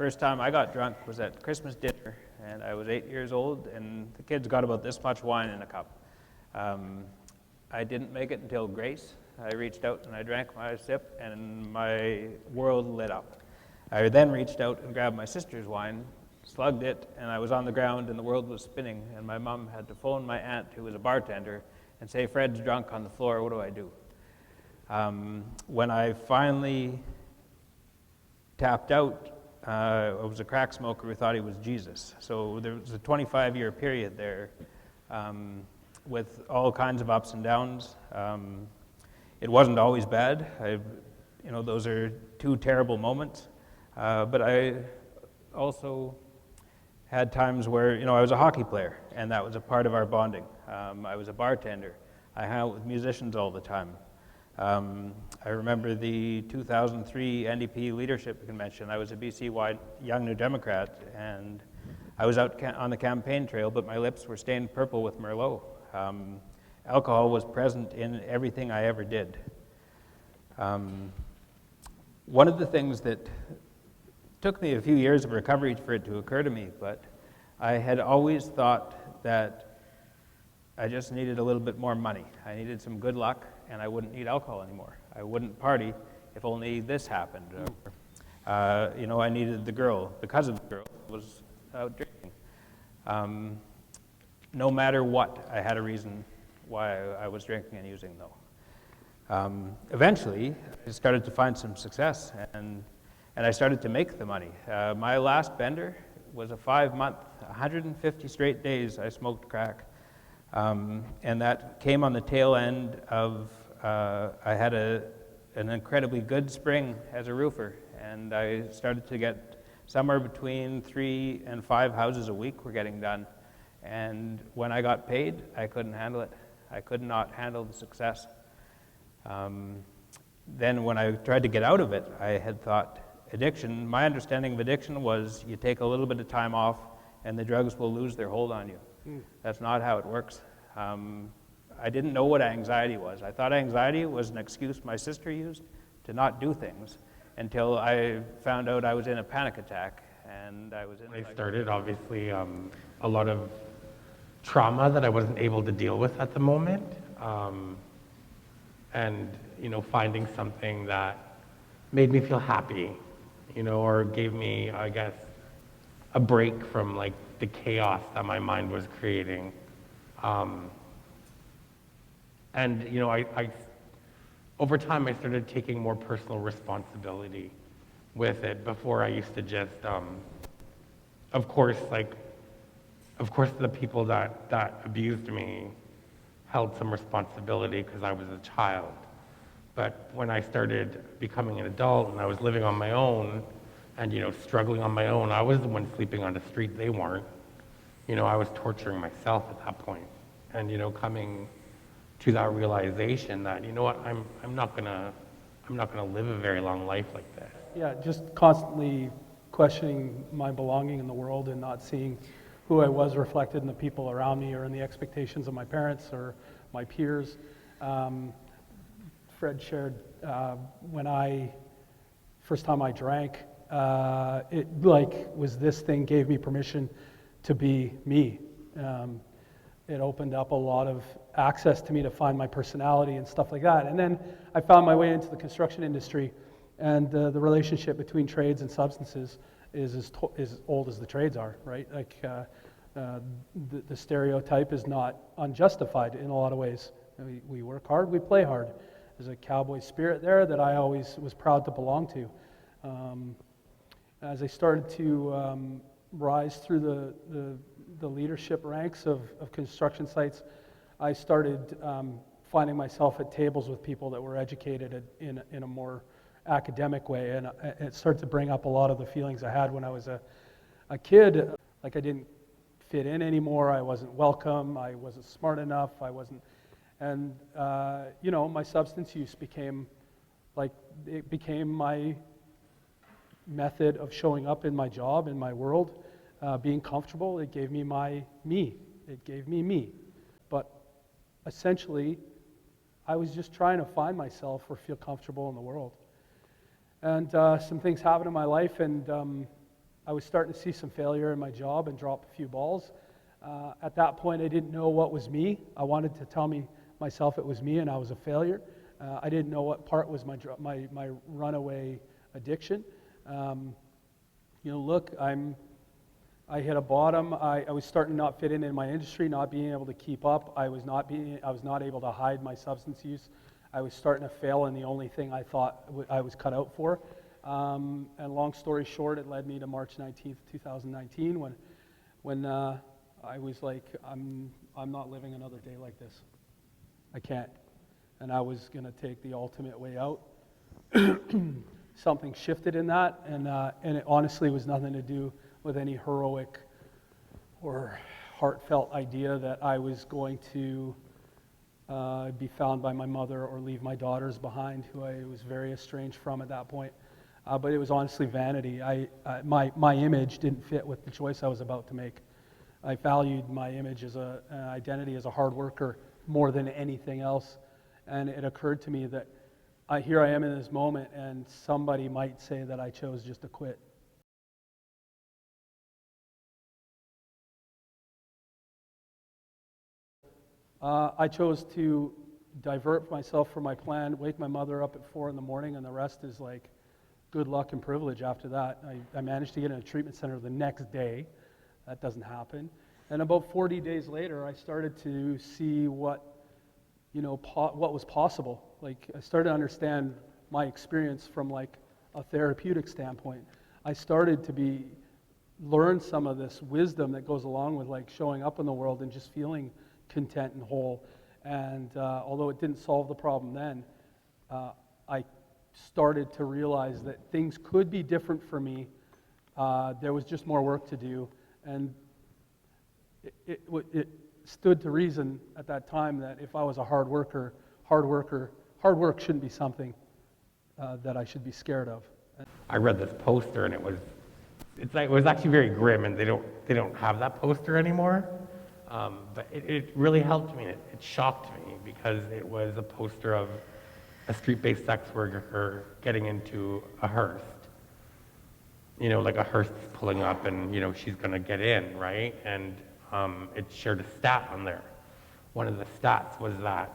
first time I got drunk was at Christmas dinner, and I was 8 years old, and the kids got about this much wine in a cup. I didn't make it until Grace. I reached out and I drank my sip, and my world lit up. I then reached out and grabbed my sister's wine, slugged it, and I was on the ground and the world was spinning, and my mom had to phone my aunt, who was a bartender, and say, "Fred's drunk on the floor, what do I do?" When I finally tapped out, I was a crack smoker who thought he was Jesus. So there was a 25-year period there with all kinds of ups and downs. It wasn't always bad. Those are two terrible moments. But I also had times where, I was a hockey player, and that was a part of our bonding. I was a bartender. I hung out with musicians all the time. I remember the 2003 NDP Leadership Convention. I was a BC-wide Young New Democrat, and I was out on the campaign trail, but my lips were stained purple with Merlot. Alcohol was present in everything I ever did. One of the things that took me a few years of recovery for it to occur to me, but I had always thought that I just needed a little bit more money. I needed some good luck, and I wouldn't need alcohol anymore. I wouldn't party if only this happened. I needed the girl. Because of the girl, I was out drinking. No matter what, I had a reason why I was drinking and using, though. Eventually, I started to find some success, and I started to make the money. My last bender was a 5-month, 150 straight days I smoked crack. And that came on the tail end of, I had an incredibly good spring as a roofer, and I started to get somewhere between 3 and 5 houses a week were getting done. And when I got paid, I couldn't handle it. I could not handle the success. Then when I tried to get out of it, I had thought addiction, my understanding of addiction was you take a little bit of time off and the drugs will lose their hold on you. That's not how it works. I didn't know what anxiety was. I thought anxiety was an excuse my sister used to not do things until I found out I was in a panic attack. And I was in I started, obviously, a lot of trauma that I wasn't able to deal with at the moment. And, finding something that made me feel happy, or gave me, I guess, a break from like the chaos that my mind was creating. And I over time I started taking more personal responsibility with it. Before I used to just, of course, the people that abused me held some responsibility because I was a child. But when I started becoming an adult and I was living on my own and, struggling on my own, I was the one sleeping on the street, they weren't. I was torturing myself at that point. And, coming to that realization that, I'm not gonna live a very long life like this. Yeah, just constantly questioning my belonging in the world and not seeing who I was reflected in the people around me or in the expectations of my parents or my peers. Fred shared when first time I drank, it was this thing gave me permission to be me. It opened up a lot of access to me to find my personality and stuff like that. And then I found my way into the construction industry, and the relationship between trades and substances is as old as the trades are, right? The stereotype is not unjustified in a lot of ways. We work hard, we play hard. There's a cowboy spirit there that I always was proud to belong to. As I started to rise through the leadership ranks of construction sites, I started finding myself at tables with people that were educated in a more academic way, and it started to bring up a lot of the feelings I had when I was a kid. Like I didn't fit in anymore, I wasn't welcome, I wasn't smart enough, and my substance use became my method of showing up in my job, in my world, being comfortable. It gave me it gave me me. But essentially, I was just trying to find myself or feel comfortable in the world. And some things happened in my life, and I was starting to see some failure in my job and drop a few balls. At that point, I didn't know what was me. I wanted to tell myself it was me and I was a failure. I didn't know what part was my runaway addiction. Look, I hit a bottom. I was starting to not fit in my industry, not being able to keep up. I was not able to hide my substance use. I was starting to fail in the only thing I thought I was cut out for. And long story short, it led me to March 19th, 2019, when I was like, I'm not living another day like this. I can't. And I was going to take the ultimate way out. Something shifted in that, and it honestly was nothing to do with any heroic or heartfelt idea that I was going to be found by my mother or leave my daughters behind, who I was very estranged from at that point. But it was honestly vanity. My image didn't fit with the choice I was about to make. I valued my image as an identity as a hard worker more than anything else. And it occurred to me that here I am in this moment, and somebody might say that I chose just to quit. I chose to divert myself from my plan, wake my mother up at 4 a.m, and the rest is like good luck and privilege after that. I managed to get in a treatment center the next day. That doesn't happen. And about 40 days later, I started to see what was possible. Like, I started to understand my experience from like a therapeutic standpoint. I started to learn some of this wisdom that goes along with like showing up in the world and just feeling content and whole. And although it didn't solve the problem then, I started to realize that things could be different for me. There was just more work to do, and it stood to reason at that time that if I was a hard worker, hard work shouldn't be something that I should be scared of. I read this poster and it was actually very grim, and they don't have that poster anymore. But it really helped me. It shocked me because it was a poster of a street-based sex worker getting into a hearse. Like a hearse pulling up and, she's going to get in, right? And it shared a stat on there. One of the stats was that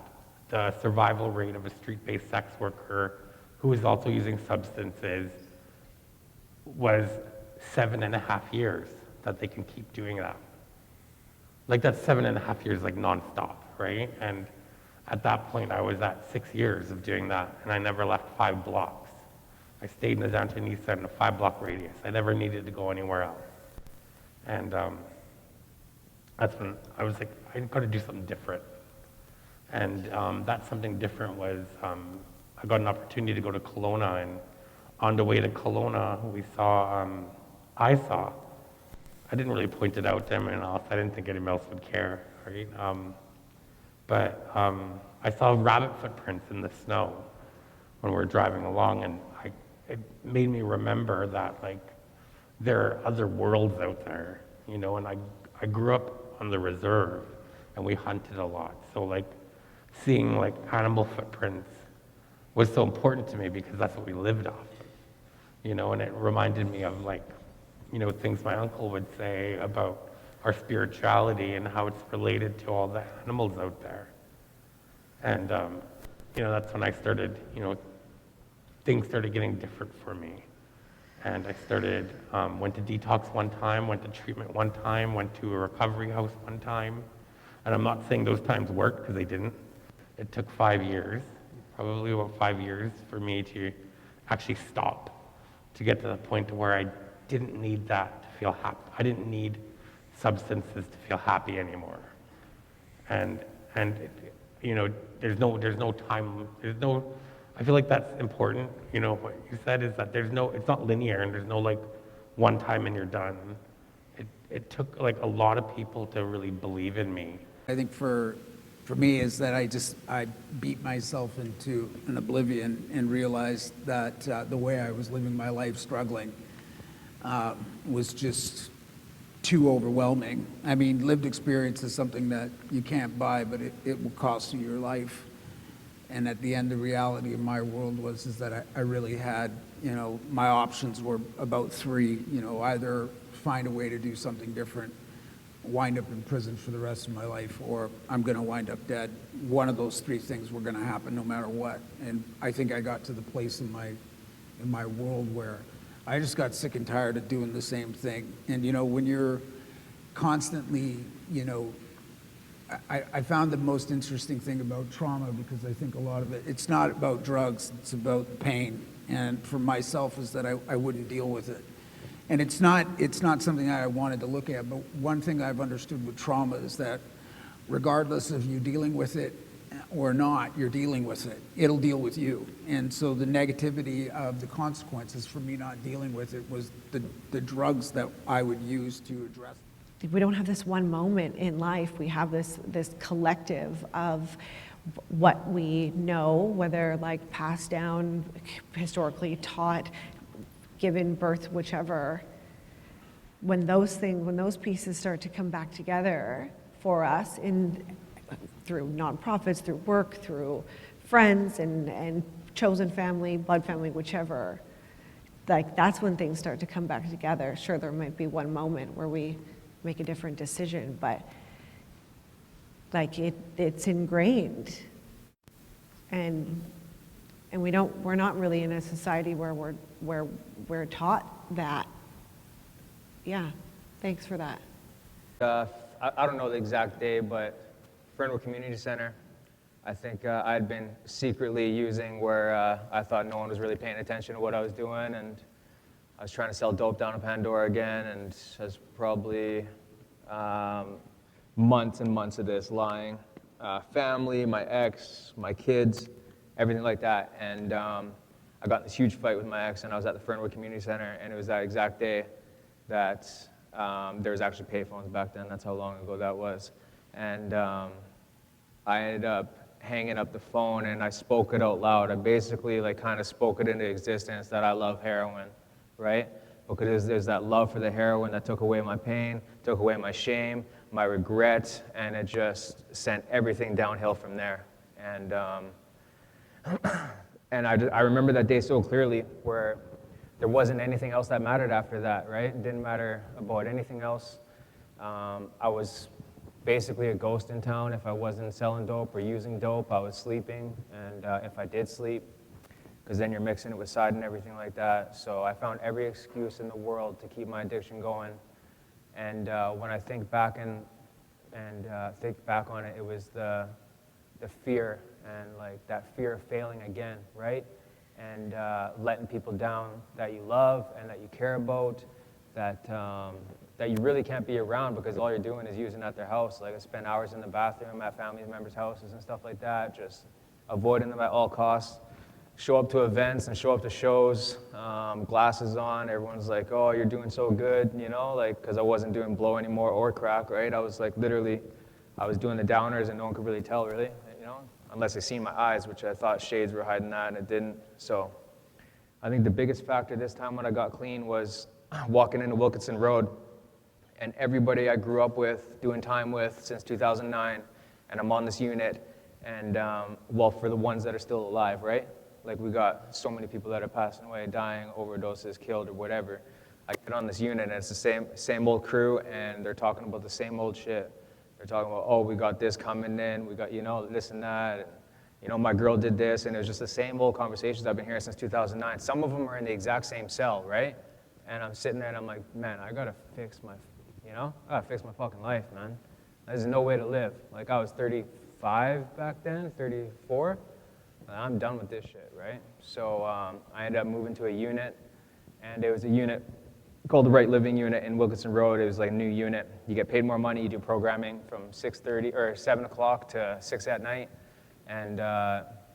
the survival rate of a street-based sex worker who is also using substances was 7.5 years that they can keep doing that. Like, that's 7.5 years, like, nonstop, right? And at that point, I was at 6 years of doing that, and I never left 5 blocks. I stayed in the downtown east side in a 5-block radius. I never needed to go anywhere else. And that's when I was like, I've got to do something different. And that something different was, I got an opportunity to go to Kelowna, and on the way to Kelowna, I didn't really point it out to anyone else. I didn't think anyone else would care, right? But I saw rabbit footprints in the snow when we were driving along, and it made me remember that, like, there are other worlds out there, and I grew up on the reserve, and we hunted a lot. So, like, seeing, like, animal footprints was so important to me because that's what we lived off of, and it reminded me of, like, things my uncle would say about our spirituality and how it's related to all the animals out there. And, that's when I started, things started getting different for me. And I started, went to detox one time, went to treatment one time, went to a recovery house one time. And I'm not saying those times worked, because they didn't. It took 5 years, probably about 5 years, for me to actually stop, to get to the point to where I didn't need that to feel happy. I didn't need substances to feel happy anymore. And there's no time, I feel like that's important. What you said is that it's not linear, and there's no, like, one time and you're done. It took, like, a lot of people to really believe in me. I think for me is that I beat myself into an oblivion and realized that the way I was living my life struggling was just too overwhelming. I mean, lived experience is something that you can't buy, but it will cost you your life. And at the end, the reality of my world is that I really had my options were about three, either find a way to do something different, wind up in prison for the rest of my life, or I'm going to wind up dead. One of those three things were going to happen no matter what. And I think I got to the place in my world where I just got sick and tired of doing the same thing. And, when you're constantly, I found the most interesting thing about trauma, because I think a lot of it's not about drugs, it's about pain. And for myself is that I wouldn't deal with it. And it's not something that I wanted to look at, but one thing I've understood with trauma is that regardless of you dealing with it or not, you're dealing with it. It'll deal with you. And so the negativity of the consequences for me not dealing with it was the drugs that I would use to address it. We don't have this one moment in life. We have this collective of what we know, whether like passed down, historically taught, given birth, whichever. When those pieces start to come back together for us through nonprofits, through work, through friends and chosen family, blood family, whichever, like that's when things start to come back together. Sure, there might be one moment where we make a different decision, but like it's ingrained. And we're not really in a society where we're taught that. Yeah, thanks for that. I don't know the exact day, but Fernwood Community Center, I think I'd been secretly using where I thought no one was really paying attention to what I was doing, and I was trying to sell dope down in Pandora again, and I was probably months and months of this, lying. Family, my ex, my kids, everything like that. And I got in this huge fight with my ex, and I was at the Fernwood Community Center, and it was that exact day that there was actually payphones back then. That's how long ago that was. And I ended up hanging up the phone, and I spoke it out loud. I basically kind of spoke it into existence that I love heroin, right? Because there's that love for the heroin that took away my pain, took away my shame, my regret, and it just sent everything downhill from there. And and I remember that day so clearly, where there wasn't anything else that mattered after that, right? It didn't matter about anything else. I was basically a ghost in town. If I wasn't selling dope or using dope, I was sleeping, and if I did sleep, because then you're mixing it with side and everything like that. So I found every excuse in the world to keep my addiction going. And when I think back think back on it, it was the fear, and that fear of failing again, right? And letting people down that you love and that you care about, that you really can't be around because all you're doing is using at their house. Like I spend hours in the bathroom at family members' houses and stuff like that, just avoiding them at all costs. Show up to events and show up to shows, glasses on, everyone's like, oh, you're doing so good, because I wasn't doing blow anymore or crack, right? I was literally, I was doing the downers and no one could really tell, really, unless they seen my eyes, which I thought shades were hiding that, and it didn't. So I think the biggest factor this time when I got clean was walking into Wilkinson Road, and everybody I grew up with, doing time with since 2009, and I'm on this unit, and for the ones that are still alive, right? We got so many people that are passing away, dying, overdoses, killed, or whatever. I get on this unit, and it's the same old crew, and they're talking about the same old shit. They're talking about, oh, we got this coming in, we got, this and that, and, my girl did this, and it was just the same old conversations I've been hearing since 2009. Some of them are in the exact same cell, right? And I'm sitting there, and I'm like, man, I gotta fix my fucking life, man. There's no way to live. I was 35 back then, 34. I'm done with this shit, right? So I ended up moving to a unit, and it was a unit called the Right Living Unit in Wilkinson Road. It was a new unit. You get paid more money. You do programming from 6:30 or 7 o'clock to 6 at night. And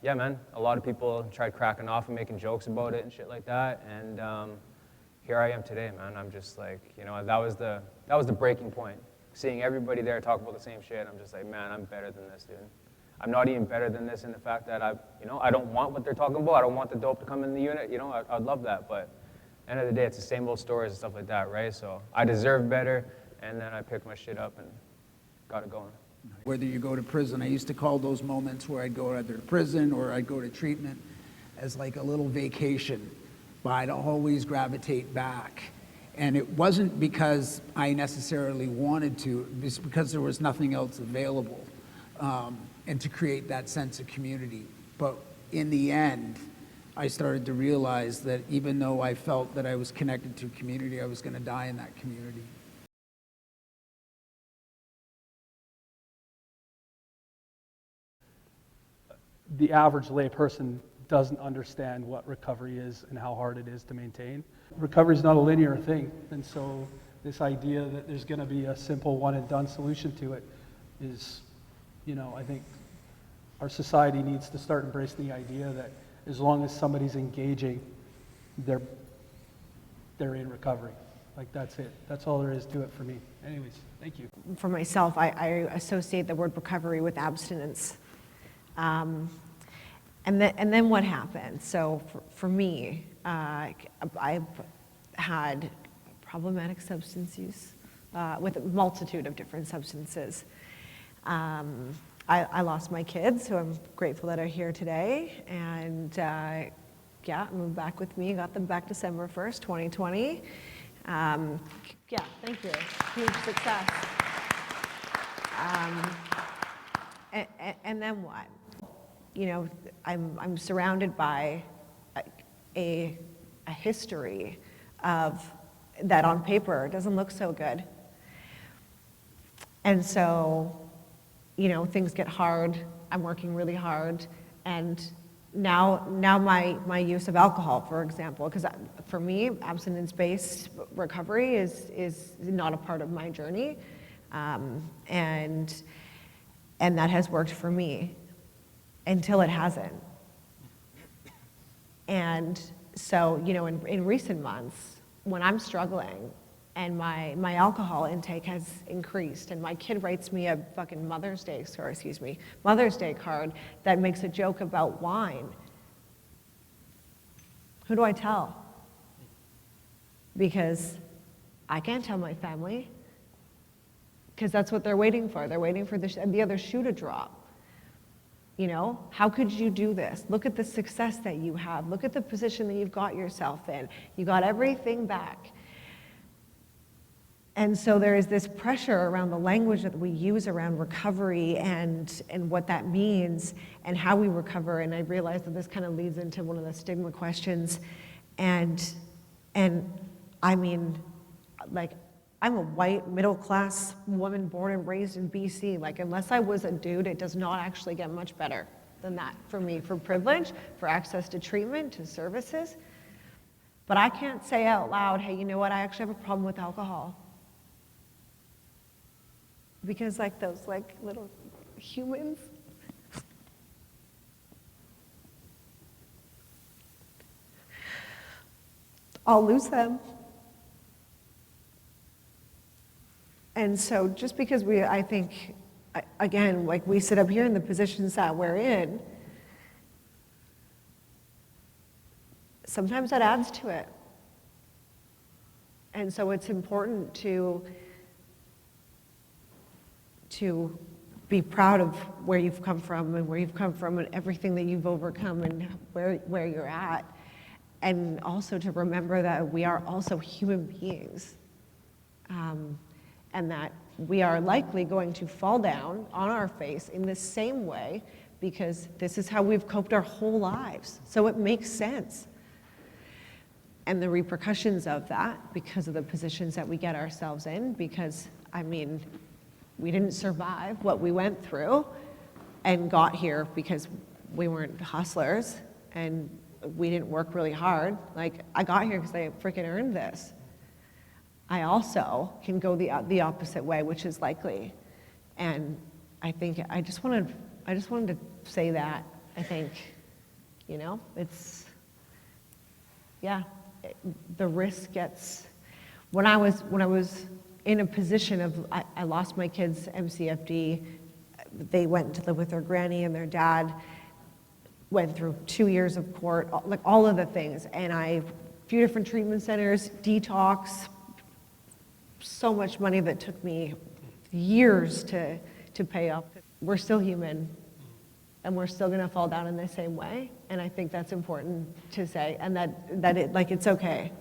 yeah, man, a lot of people tried cracking off and making jokes about it and shit like that. And here I am today, man. I'm just that was the breaking point. Seeing everybody there talk about the same shit, I'm just man, I'm better than this, dude. I'm not even better than this in the fact that I don't want what they're talking about. I don't want the dope to come in the unit. I'd love that, but at the end of the day, it's the same old stories and stuff like that, right? So I deserve better, and then I picked my shit up and got it going. Whether you go to prison, I used to call those moments where I'd go either to prison or I'd go to treatment as a little vacation. but I'd always gravitate back. And it wasn't because I necessarily wanted to, it was because there was nothing else available, and to create that sense of community. But in the end, I started to realize that even though I felt that I was connected to community, I was going to die in that community. The average layperson doesn't understand what recovery is and how hard it is to maintain. Recovery is not a linear thing, and so this idea that there's going to be a simple one and done solution to it is, I think our society needs to start embracing the idea that as long as somebody's engaging, they're in recovery. Like, that's it. That's all there is to it for me. Anyways, thank you. For myself, I associate the word recovery with abstinence. And then what happened? So for me, I've had problematic substance use with a multitude of different substances. I lost my kids, who I'm grateful that are here today, and moved back with me, got them back December 1st, 2020. Thank you. Huge success. And then what? I'm surrounded by a history of that on paper doesn't look so good. And so, things get hard. I'm working really hard. And now my use of alcohol, for example, because for me, abstinence-based recovery is not a part of my journey. And that has worked for me until it hasn't. And so, in recent months, when I'm struggling and my alcohol intake has increased, and my kid writes me a fucking Mother's Day card that makes a joke about wine, who do I tell? Because I can't tell my family, because that's what they're waiting for. They're waiting for the other shoe to drop. How could you do this? Look at the success that you have. Look at the position that you've got yourself in. You got everything back. And so there is this pressure around the language that we use around recovery and what that means and how we recover. And I realize that this kind of leads into one of the stigma questions. And I mean, like, I'm a white, middle-class woman born and raised in BC. Like, unless I was a dude, it does not actually get much better than that for me, for privilege, for access to treatment, to services. But I can't say out loud, hey, you know what, I actually have a problem with alcohol. Because those little humans, I'll lose them. And so just because I think, again, we sit up here in the positions that we're in, sometimes that adds to it. And so it's important to be proud of where you've come from and everything that you've overcome and where you're at. And also to remember that we are also human beings. And that we are likely going to fall down on our face in the same way, because this is how we've coped our whole lives. So it makes sense. And the repercussions of that, because of the positions that we get ourselves in, because, we didn't survive what we went through and got here because we weren't hustlers and we didn't work really hard. I got here because I freaking earned this. I also can go the opposite way, which is likely. And I think I just wanted to say that. I think, the risk gets, when I was in a position of, I lost my kids MCFD, they went to live with their granny, and their dad went through 2 years of court, all of the things. And a few different treatment centers, detox, so much money that took me years to pay up. We're still human. and we're still going to fall down in the same way. And I think that's important to say, and that it, like, it's okay.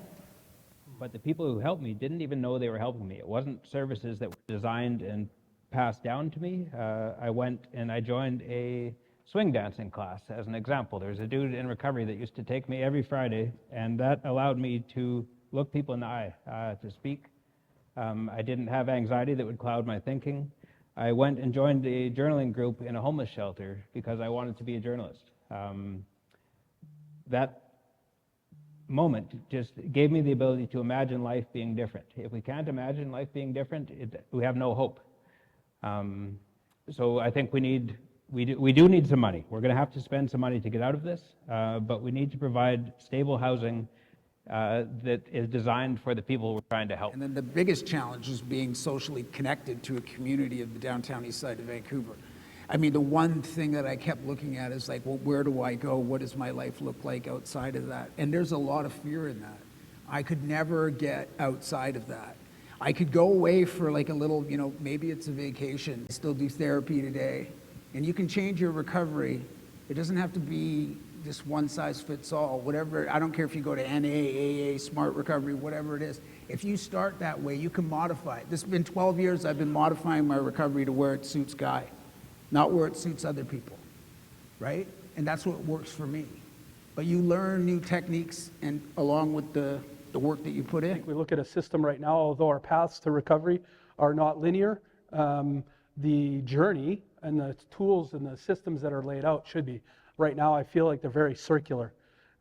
But the people who helped me didn't even know they were helping me. It wasn't services that were designed and passed down to me. I went and I joined a swing dancing class as an example. There's a dude in recovery that used to take me every Friday, and that allowed me to look people in the eye, to speak. I didn't have anxiety that would cloud my thinking. I went and joined a journaling group in a homeless shelter because I wanted to be a journalist. That moment just gave me the ability to imagine life being different. If we can't imagine life being different, we have no hope. So I think we do need some money. We're going to have to spend some money to get out of this, but we need to provide stable housing that is designed for the people we're trying to help. And then the biggest challenge is being socially connected to a community of the downtown east side of Vancouver. I mean, the one thing that I kept looking at is like, well, where do I go? What does my life look like outside of that? And there's a lot of fear in that. I could never get outside of that. I could go away for like a little, maybe it's a vacation, still do therapy today. And you can change your recovery. It doesn't have to be just one size fits all, whatever. I don't care if you go to NA, AA, Smart Recovery, whatever it is. If you start that way, you can modify it. This has been 12 years I've been modifying my recovery to where it suits Guy, not where it suits other people, right? And that's what works for me. But you learn new techniques and along with the work that you put in. We look at a system right now, although our paths to recovery are not linear, the journey and the tools and the systems that are laid out should be. Right now, I feel like they're very circular.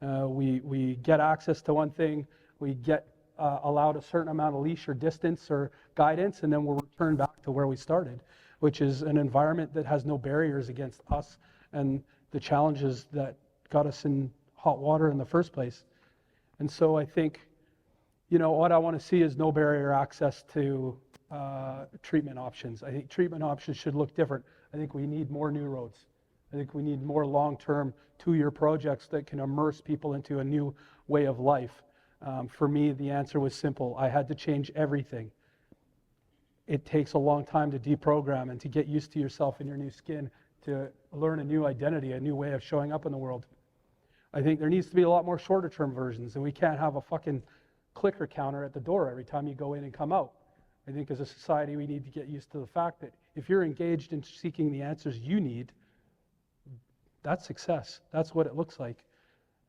We get access to one thing, we get allowed a certain amount of leash or distance or guidance, and then we're returned back to where we started, which is an environment that has no barriers against us and the challenges that got us in hot water in the first place. And so I think, what I want to see is no barrier access to treatment options. I think treatment options should look different. I think we need more new roads. I think we need more long-term 2-year projects that can immerse people into a new way of life. For me, the answer was simple. I had to change everything. It takes a long time to deprogram and to get used to yourself in your new skin, to learn a new identity, a new way of showing up in the world. I think there needs to be a lot more shorter-term versions, and we can't have a fucking clicker counter at the door every time you go in and come out. I think as a society, we need to get used to the fact that if you're engaged in seeking the answers you need, that's success. That's what it looks like.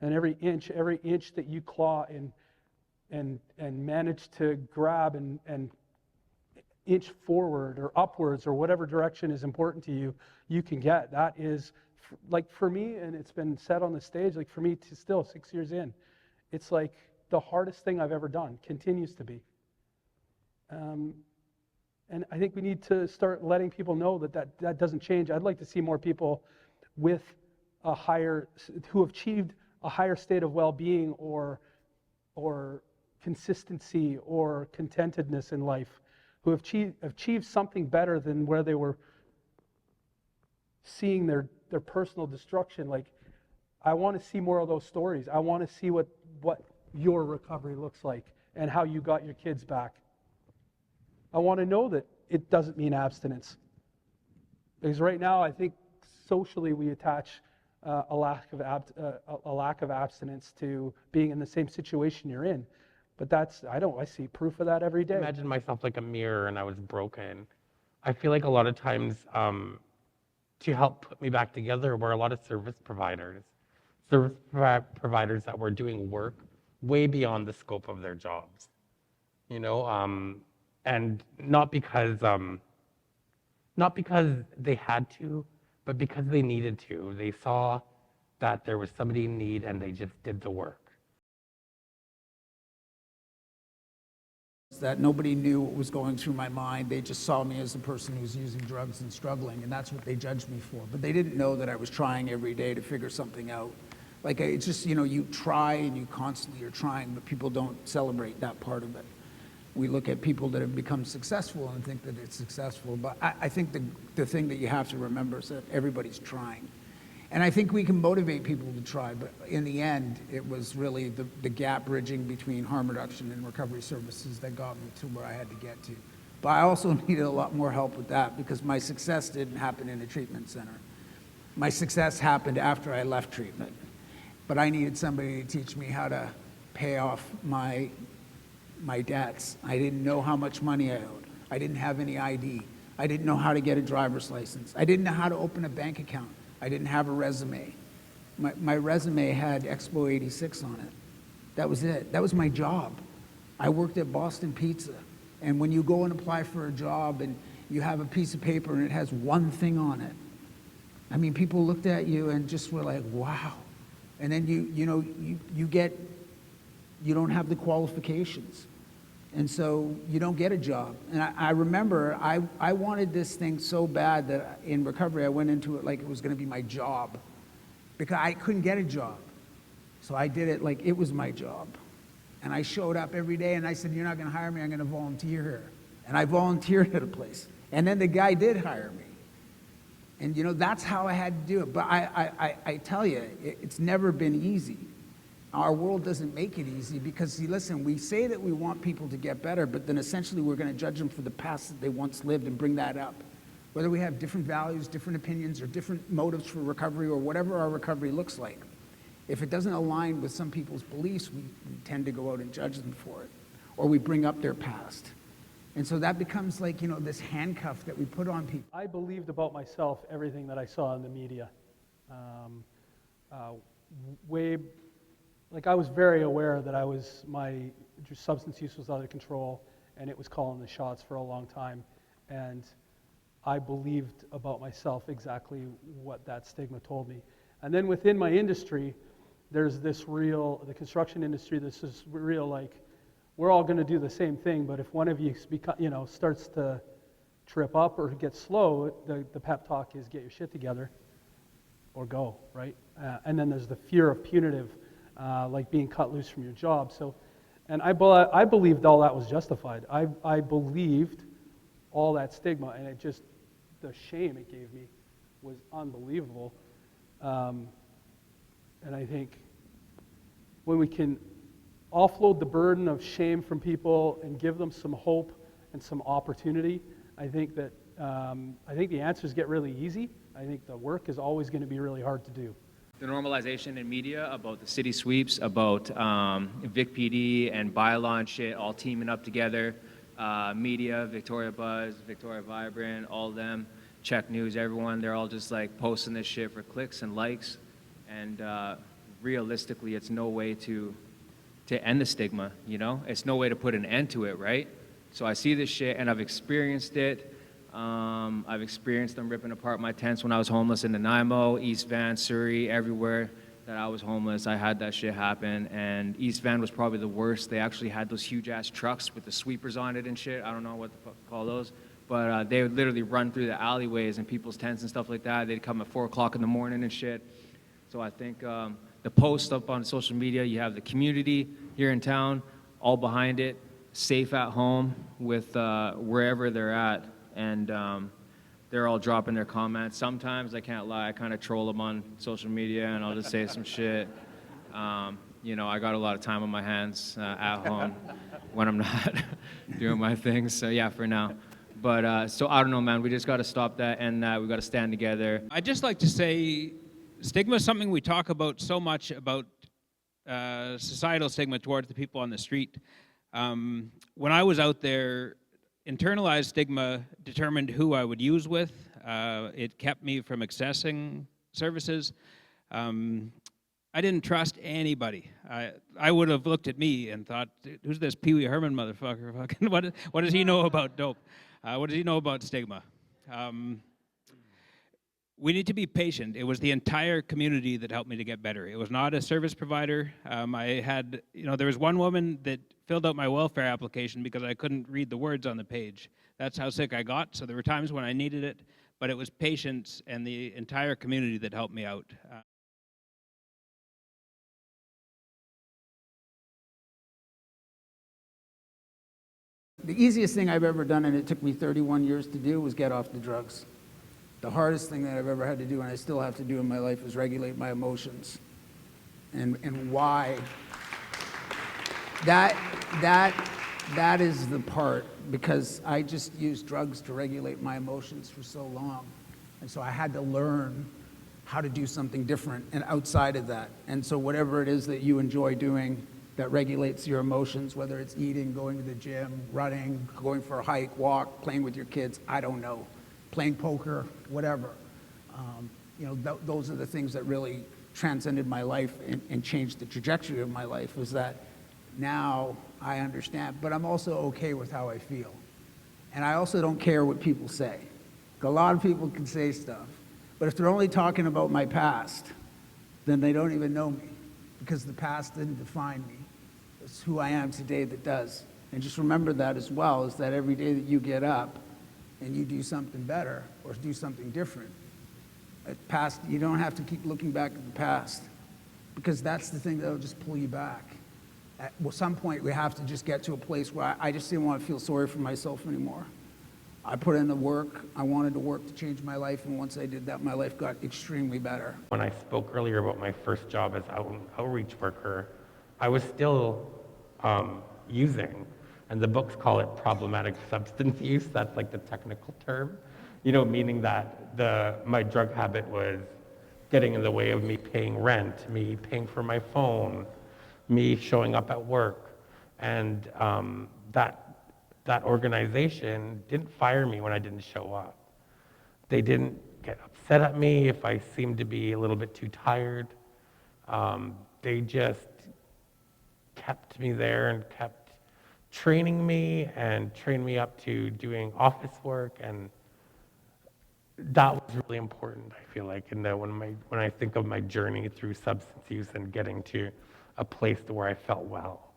And every inch that you claw and manage to grab and inch forward or upwards or whatever direction is important to you, you can get. That is, like for me, and it's been said on the stage, like for me to still 6 years in, it's like the hardest thing I've ever done, continues to be. And I think we need to start letting people know that doesn't change. I'd like to see more people with who have achieved a higher state of well-being or consistency or contentedness in life, who have achieved something better than where they were seeing their personal destruction. Like, I want to see more of those stories. I want to see what your recovery looks like and how you got your kids back. I want to know that it doesn't mean abstinence. Because right now, I think socially we attach a lack of abstinence to being in the same situation you're in. But I see proof of that every day. Imagine myself like a mirror and I was broken. I feel like a lot of times to help put me back together were a lot of service providers that were doing work way beyond the scope of their jobs, and not because they had to, but because they needed to. They saw that there was somebody in need and they just did the work. That nobody knew what was going through my mind. They just saw me as a person who was using drugs and struggling, and that's what they judged me for. But they didn't know that I was trying every day to figure something out. Like, it's just, you try and you constantly are trying, but people don't celebrate that part of it. We look at people that have become successful and think that it's successful, but I think the thing that you have to remember is that everybody's trying. And I think we can motivate people to try, but in the end, it was really the gap bridging between harm reduction and recovery services that got me to where I had to get to. But I also needed a lot more help with that because my success didn't happen in a treatment center. My success happened after I left treatment, but I needed somebody to teach me how to pay off my debts. I didn't know how much money I owed. I didn't have any ID. I didn't know how to get a driver's license. I didn't know how to open a bank account. I didn't have a resume. My resume had Expo 86 on it. That was it. That was my job. I worked at Boston Pizza. And when you go and apply for a job and you have a piece of paper and it has one thing on it, I mean, people looked at you and just were like, wow. And then you don't have the qualifications. And so you don't get a job. And I remember I wanted this thing so bad that in recovery I went into it like it was going to be my job, because I couldn't get a job. So I did it like it was my job. And I showed up every day and I said, you're not going to hire me, I'm going to volunteer here. And I volunteered at a place. And then the guy did hire me. And that's how I had to do it. But I tell you, it's never been easy. Our world doesn't make it easy because, see, listen, we say that we want people to get better, but then essentially we're going to judge them for the past that they once lived and bring that up. Whether we have different values, different opinions, or different motives for recovery, or whatever our recovery looks like, if it doesn't align with some people's beliefs, we tend to go out and judge them for it, or we bring up their past. And so that becomes like, this handcuff that we put on people. I believed about myself everything that I saw in the media. I was very aware that my substance use was out of control and it was calling the shots for a long time. And I believed about myself exactly what that stigma told me. And then within my industry, there's the construction industry, this is real, like, we're all going to do the same thing, but if one of you starts to trip up or get slow, the pep talk is get your shit together or go, right? And then there's the fear of punitive, like being cut loose from your job. So, and I believed all that was justified. I believed all that stigma, and the shame it gave me was unbelievable. And I think when we can offload the burden of shame from people and give them some hope and some opportunity, I think that the answers get really easy. I think the work is always going to be really hard to do. The normalization in media about the city sweeps, about Vic PD and bylaw and shit all teaming up together, media, Victoria Buzz, Victoria Vibrant, all of them, Check News, everyone, they're all just like posting this shit for clicks and likes, and realistically it's no way to end the stigma, It's no way to put an end to it, right? So I see this shit and I've experienced it. I've experienced them ripping apart my tents when I was homeless in Nanaimo, East Van, Surrey, everywhere that I was homeless. I had that shit happen, and East Van was probably the worst. They actually had those huge-ass trucks with the sweepers on it and shit. I don't know what the fuck to call those. But they would literally run through the alleyways and people's tents and stuff like that. They'd come at 4 o'clock in the morning and shit. So I think the post up on social media, you have the community here in town, all behind it, safe at home with wherever they're at. And they're all dropping their comments. Sometimes, I can't lie, I kind of troll them on social media, and I'll just say some shit. I got a lot of time on my hands at home when I'm not doing my things. So yeah, for now. But so I don't know, man. We just got to stop that, and we got to stand together. I'd just like to say, stigma is something we talk about so much, about societal stigma towards the people on the street. When I was out there, internalized stigma determined who I would use with. It kept me from accessing services. I didn't trust anybody. I would have looked at me and thought, who's this Pee Wee Herman motherfucker? Fucking what does he know about dope? What does he know about stigma? We need to be patient. It was the entire community that helped me to get better. It was not a service provider. I had, there was one woman that filled out my welfare application because I couldn't read the words on the page. That's how sick I got. So there were times when I needed it, but it was patience and the entire community that helped me out. The easiest thing I've ever done, and it took me 31 years to do, was get off the drugs. The hardest thing that I've ever had to do, and I still have to do in my life, is regulate my emotions. And why? That is the part, because I just used drugs to regulate my emotions for so long. And so I had to learn how to do something different and outside of that. And so whatever it is that you enjoy doing that regulates your emotions, whether it's eating, going to the gym, running, going for a hike, walk, playing with your kids, I don't know, playing poker, whatever. Those are the things that really transcended my life and changed the trajectory of my life, was that now I understand, but I'm also okay with how I feel. And I also don't care what people say. A lot of people can say stuff, but if they're only talking about my past, then they don't even know me, because the past didn't define me. It's who I am today that does. And just remember that as well, is that every day that you get up and you do something better or do something different, past, you don't have to keep looking back at the past, because that's the thing that'll just pull you back. At some point, we have to just get to a place where I just didn't want to feel sorry for myself anymore. I put in the work. I wanted to work to change my life, and once I did that, my life got extremely better. When I spoke earlier about my first job as outreach worker, I was still using, and the books call it problematic substance use. That's like the technical term, meaning that my drug habit was getting in the way of me paying rent, me paying for my phone, me showing up at work. And that organization didn't fire me when I didn't show up. They didn't get upset at me if I seemed to be a little bit too tired. They just kept me there and kept training me and trained me up to doing office work, and that was really important, I feel like. And when I think of my journey through substance use and getting to a place to where I felt well,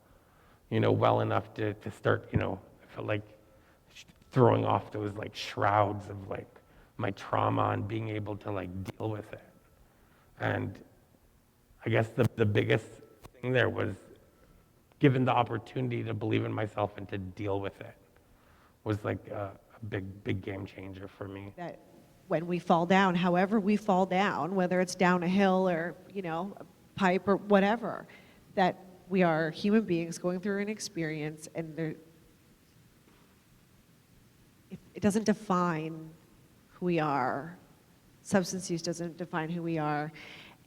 well enough to start, I felt like throwing off those like shrouds of like my trauma and being able to like deal with it. And I guess the biggest thing there was given the opportunity to believe in myself and to deal with it was like a big game changer for me. That when we fall down, however we fall down, whether it's down a hill or, a pipe or whatever, that we are human beings going through an experience, and it doesn't define who we are. Substance use doesn't define who we are.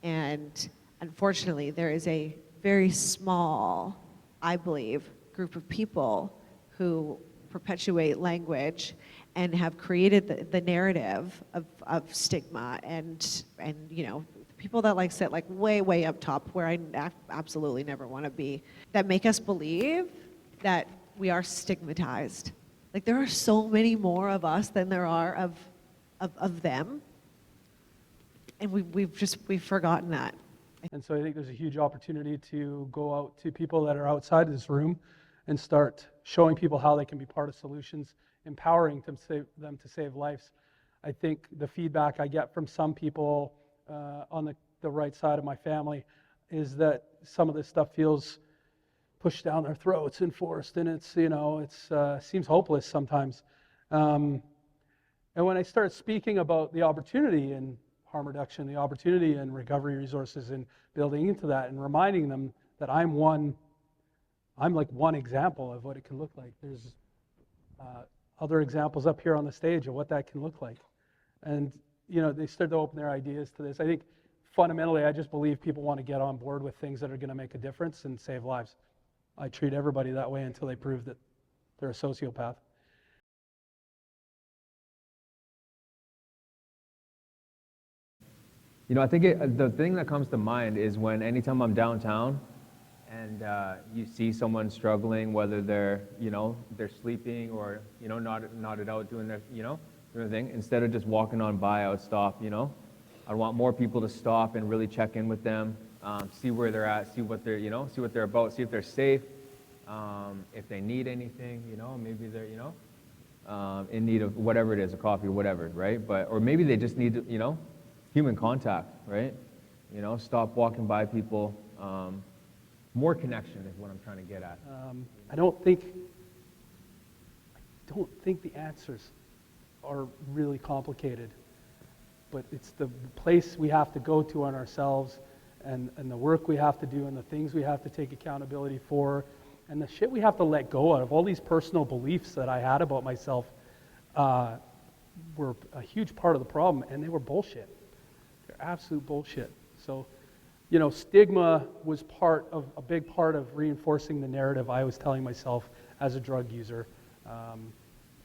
And unfortunately, there is a very small, I believe, group of people who perpetuate language and have created the narrative of stigma and people that sit way up top where I absolutely never want to be, that make us believe that we are stigmatized. Like, there are so many more of us than there are of them, and we've forgotten that. And so I think there's a huge opportunity to go out to people that are outside of this room and start showing people how they can be part of solutions, empowering them to save lives. I think the feedback I get from some people on the right side of my family is that some of this stuff feels pushed down their throats and forced, and it's seems hopeless sometimes. And when I start speaking about the opportunity in harm reduction, the opportunity in recovery resources, and building into that, and reminding them that I'm like one example of what it can look like. There's other examples up here on the stage of what that can look like. And they start to open their ideas to this. I think fundamentally, I just believe people want to get on board with things that are going to make a difference and save lives. I treat everybody that way until they prove that they're a sociopath. I think the thing that comes to mind is anytime I'm downtown and you see someone struggling, whether they're sleeping or nodded out doing their doing their thing, instead of just walking on by, I would stop. I want more people to stop and really check in with them, see where they're at, see what they're see what they're about, see if they're safe, if they need anything, maybe they're in need of whatever it is, a coffee or whatever, right? Or maybe they just need human contact, right? Stop walking by people. More connection is what I'm trying to get at. I don't think the answers are really complicated, but it's the place we have to go to on ourselves, and the work we have to do, and the things we have to take accountability for, and the shit we have to let go of. All these personal beliefs that I had about myself were a huge part of the problem, and they were bullshit. They're absolute bullshit. So, you know, stigma was a big part of reinforcing the narrative I was telling myself as a drug user,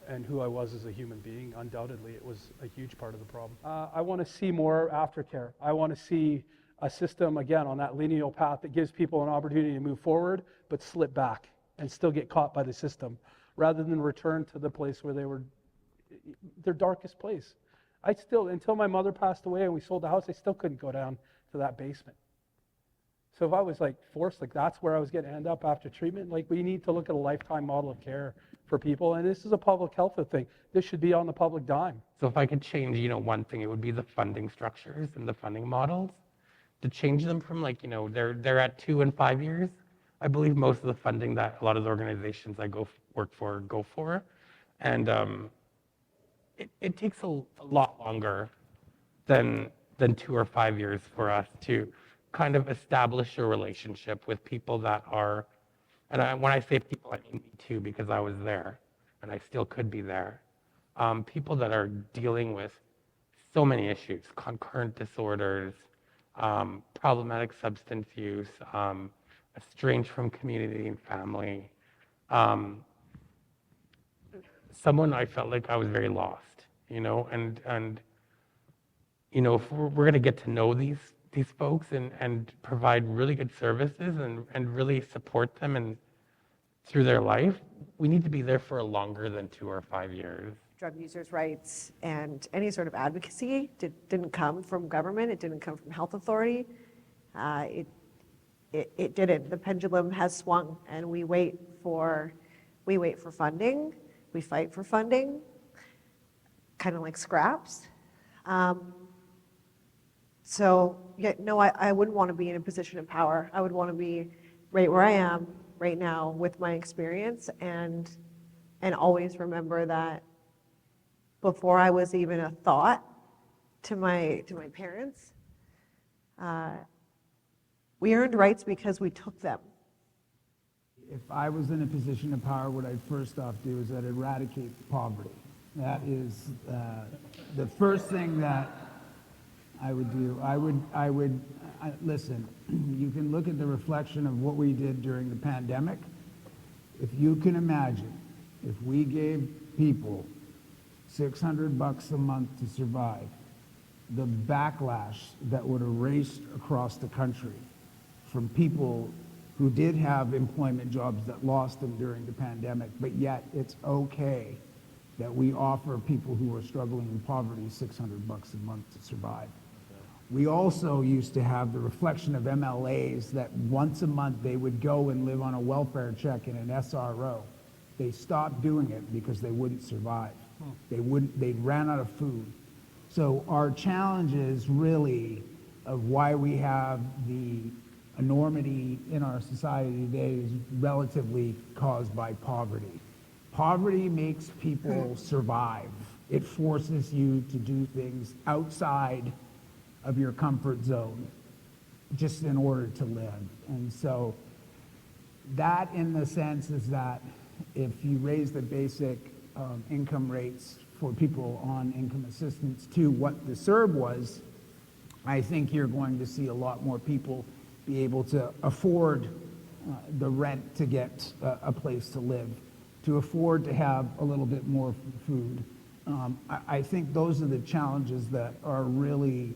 and who I was as a human being. Undoubtedly, it was a huge part of the problem. I want to see more aftercare. I want to see a system, again, on that lineal path that gives people an opportunity to move forward, but slip back and still get caught by the system, rather than return to the place where they were, their darkest place. I still, until my mother passed away and we sold the house, I still couldn't go down to that basement. So if I was like forced, like that's where I was going to end up after treatment, like we need to look at a lifetime model of care for people. And this is a public health thing. This should be on the public dime. So if I could change, you know, one thing, it would be the funding structures and the funding models. To change them from like, you know, they're at 2 and 5 years. I believe most of the funding that a lot of the organizations I work for go for. And it takes a lot longer than 2 or 5 years for us to kind of establish a relationship with people that are, and when I say people, I mean me too, because I was there and I still could be there. People that are dealing with so many issues, concurrent disorders, problematic substance use, estranged from community and family. Someone I felt like I was very lost, you know, and you know, if we're going to get to know these folks and provide really good services and really support them and through their life, we need to be there for longer than 2 or 5 years. Drug users' rights and any sort of advocacy didn't come from government. It didn't come from health authority. It didn't. The pendulum has swung, and we wait for funding. We fight for funding, kind of like scraps. So yeah, no, I wouldn't want to be in a position of power. I would want to be right where I am right now with my experience, and always remember that before I was even a thought to my parents, we earned rights because we took them. If I was in a position of power, what I'd first off do is I'd eradicate poverty. That is the first thing that I would do. Listen, you can look at the reflection of what we did during the pandemic. If you can imagine, if we gave people $600 a month to survive, the backlash that would have raced across the country from people who did have employment jobs that lost them during the pandemic, but yet it's okay that we offer people who are struggling in poverty $600 a month to survive. We also used to have the reflection of MLAs that once a month they would go and live on a welfare check in an SRO. They stopped doing it because they wouldn't survive. They ran out of food. So our challenge is really of why we have the enormity in our society today is relatively caused by poverty. Poverty makes people survive. It forces you to do things outside of your comfort zone just in order to live. And so that, in the sense, is that if you raise the basic income rates for people on income assistance to what the CERB was, I think you're going to see a lot more people be able to afford the rent to get a place to live, to afford to have a little bit more food. I think those are the challenges that are really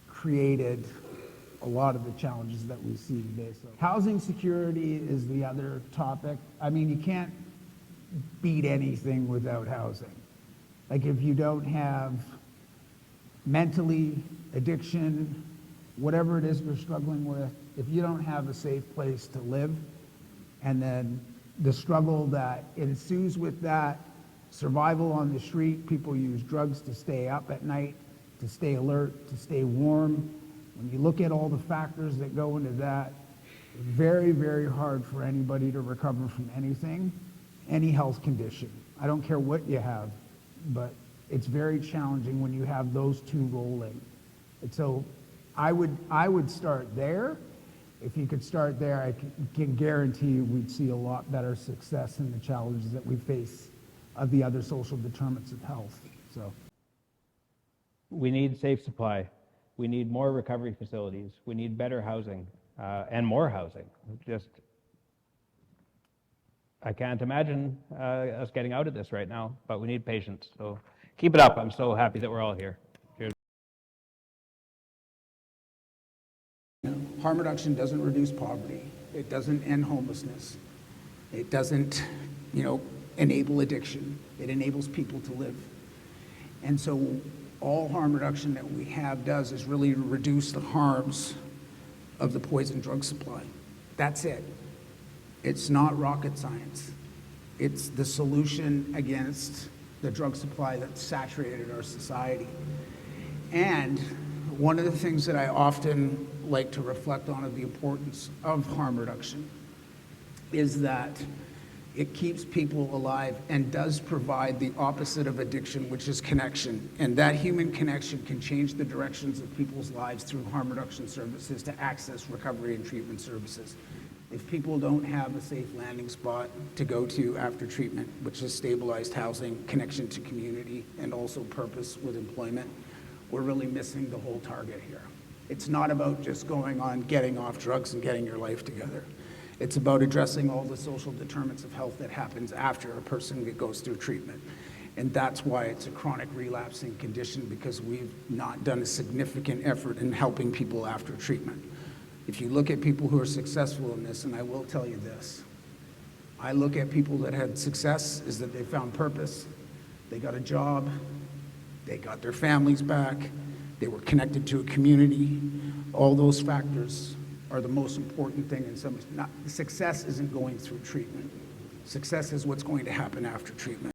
created a lot of the challenges that we see today. So housing security is the other topic. I mean, you can't beat anything without housing. Like if you don't have mentally, addiction, whatever it is you're struggling with, if you don't have a safe place to live, and then the struggle that ensues with that, survival on the street, people use drugs to stay up at night, to stay alert, to stay warm. When you look at all the factors that go into that, very, very hard for anybody to recover from anything, any health condition. I don't care what you have, but it's very challenging when you have those two rolling. And so I would start there. If you could start there, I can guarantee you we'd see a lot better success in the challenges that we face of the other social determinants of health. So we need safe supply. We need more recovery facilities. We need better housing and more housing. Just, I can't imagine us getting out of this right now, but we need patience. So keep it up. I'm so happy that we're all here. Cheers. Harm reduction doesn't reduce poverty. It doesn't end homelessness. It doesn't, enable addiction. It enables people to live. And so all harm reduction that we have does is really reduce the harms of the poison drug supply. That's it. It's not rocket science. It's the solution against the drug supply that's saturated our society. And one of the things that I often like to reflect on of the importance of harm reduction is that it keeps people alive and does provide the opposite of addiction, which is connection. And that human connection can change the directions of people's lives through harm reduction services to access recovery and treatment services. If people don't have a safe landing spot to go to after treatment, which is stabilized housing, connection to community, and also purpose with employment, we're really missing the whole target here. It's not about just going on getting off drugs and getting your life together. It's about addressing all the social determinants of health that happens after a person goes through treatment. And that's why it's a chronic relapsing condition, because we've not done a significant effort in helping people after treatment. If you look at people who are successful in this, and I will tell you this, I look at people that had success is that they found purpose, they got a job, they got their families back, they were connected to a community. All those factors are the most important thing in some. Success isn't going through treatment. Success is what's going to happen after treatment.